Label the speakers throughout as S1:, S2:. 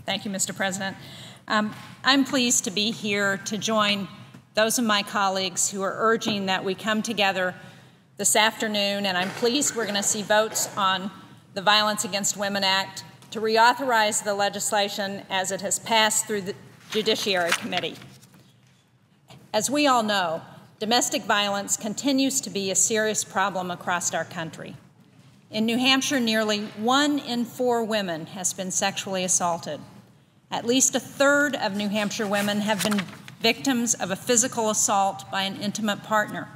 S1: Thank you, Mr. President. I'm pleased to be here to join those of my colleagues who are urging that we come together this afternoon, and I'm pleased we're going to see votes on the Violence Against Women Act to reauthorize the legislation as it has passed through the Judiciary Committee. As we all know, domestic violence continues to be a serious problem across our country. In New Hampshire, nearly 1 in 4 women has been sexually assaulted. At least a third of New Hampshire women have been victims of a physical assault by an intimate partner.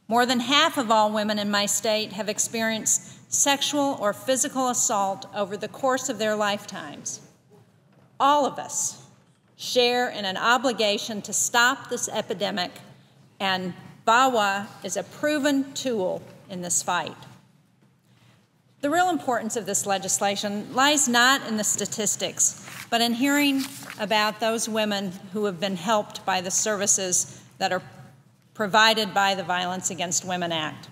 S1: More than half of all women in my state have experienced sexual or physical assault over the course of their lifetimes. All of us share in an obligation to stop this epidemic, and VAWA is a proven tool in this fight. The real importance of this legislation lies not in the statistics, but in hearing about those women who have been helped by the services that are provided by the Violence Against Women Act.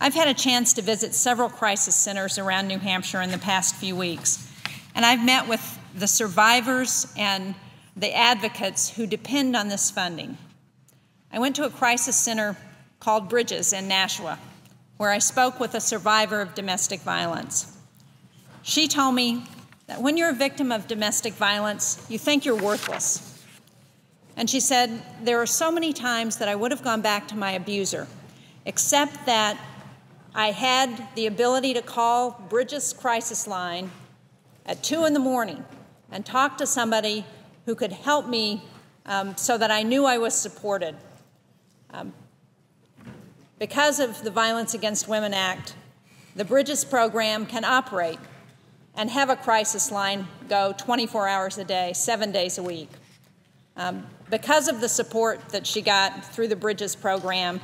S1: I've had a chance to visit several crisis centers around New Hampshire in the past few weeks, and I've met with the survivors and the advocates who depend on this funding. I went to a crisis center called Bridges in Nashua, where I spoke with a survivor of domestic violence. She told me that when you're a victim of domestic violence, you think you're worthless. And she said, there are so many times that I would have gone back to my abuser, except that I had the ability to call Bridges crisis line at 2 in the morning and talk to somebody who could help me so that I knew I was supported. Because of the Violence Against Women Act, the Bridges program can operate and have a crisis line go 24 hours a day, 7 days a week. Because of the support that she got through the Bridges program,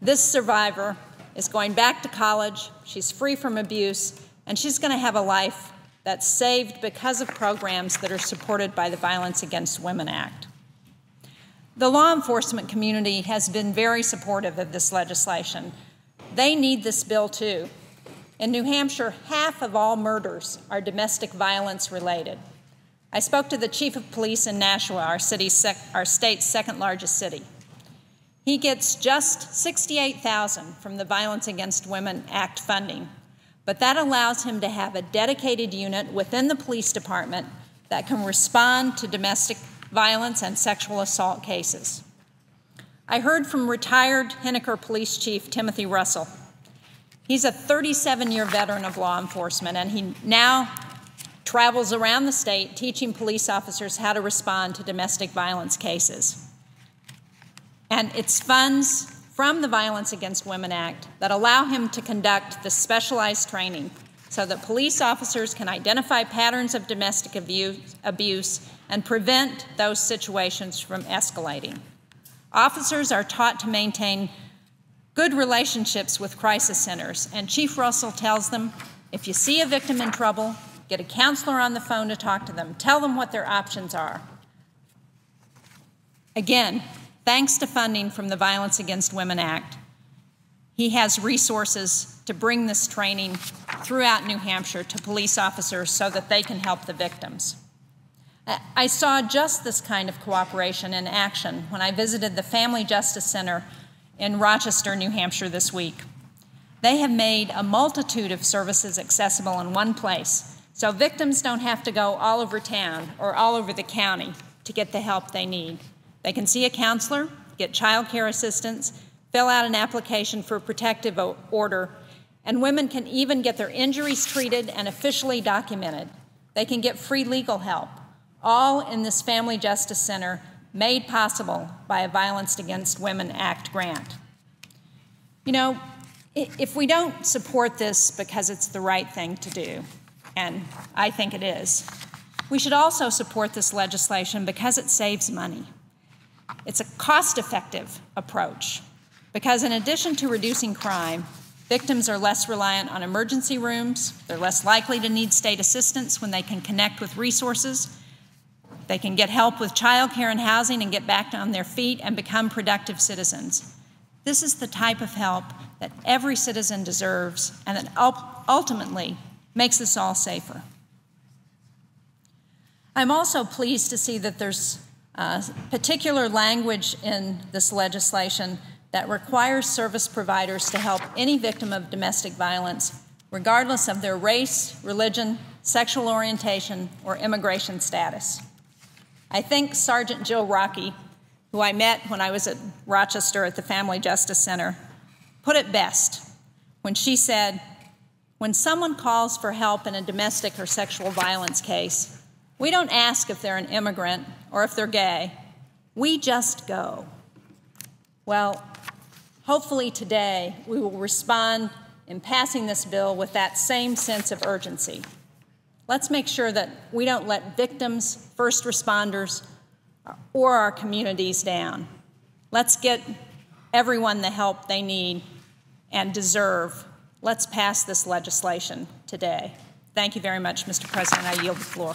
S1: this survivor is going back to college, she's free from abuse, and she's going to have a life that's saved because of programs that are supported by the Violence Against Women Act. The law enforcement community has been very supportive of this legislation. They need this bill too. In New Hampshire, half of all murders are domestic violence related. I spoke to the chief of police in Nashua, our state's second largest city. He gets just $68,000 from the Violence Against Women Act funding, but that allows him to have a dedicated unit within the police department that can respond to domestic violence and sexual assault cases. I heard from retired Henniker Police Chief Timothy Russell. He's a 37-year veteran of law enforcement, and he now travels around the state teaching police officers how to respond to domestic violence cases. And it's funds from the Violence Against Women Act that allow him to conduct this specialized training so that police officers can identify patterns of domestic abuse and prevent those situations from escalating. Officers are taught to maintain good relationships with crisis centers, and Chief Russell tells them, if you see a victim in trouble, get a counselor on the phone to talk to them. Tell them what their options are. Again, thanks to funding from the Violence Against Women Act, he has resources to bring this training throughout New Hampshire to police officers so that they can help the victims. I saw just this kind of cooperation in action when I visited the Family Justice Center in Rochester, New Hampshire this week. They have made a multitude of services accessible in one place, so victims don't have to go all over town or all over the county to get the help they need. They can see a counselor, get child care assistance, fill out an application for a protective order, and women can even get their injuries treated and officially documented. They can get free legal help, all in this Family Justice Center made possible by a Violence Against Women Act grant. You know, if we don't support this because it's the right thing to do, and I think it is, we should also support this legislation because it saves money. It's a cost-effective approach because in addition to reducing crime, victims are less reliant on emergency rooms, they're less likely to need state assistance when they can connect with resources, they can get help with child care and housing and get back on their feet and become productive citizens. This is the type of help that every citizen deserves and that ultimately makes us all safer. I'm also pleased to see that there's particular language in this legislation that requires service providers to help any victim of domestic violence, regardless of their race, religion, sexual orientation, or immigration status. I think Sergeant Jill Rocky, who I met when I was at Rochester at the Family Justice Center, put it best when she said, "When someone calls for help in a domestic or sexual violence case, we don't ask if they're an immigrant or if they're gay. We just go." Well, hopefully today we will respond in passing this bill with that same sense of urgency. Let's make sure that we don't let victims, first responders, or our communities down. Let's get everyone the help they need and deserve. Let's pass this legislation today. Thank you very much, Mr. President. I yield the floor.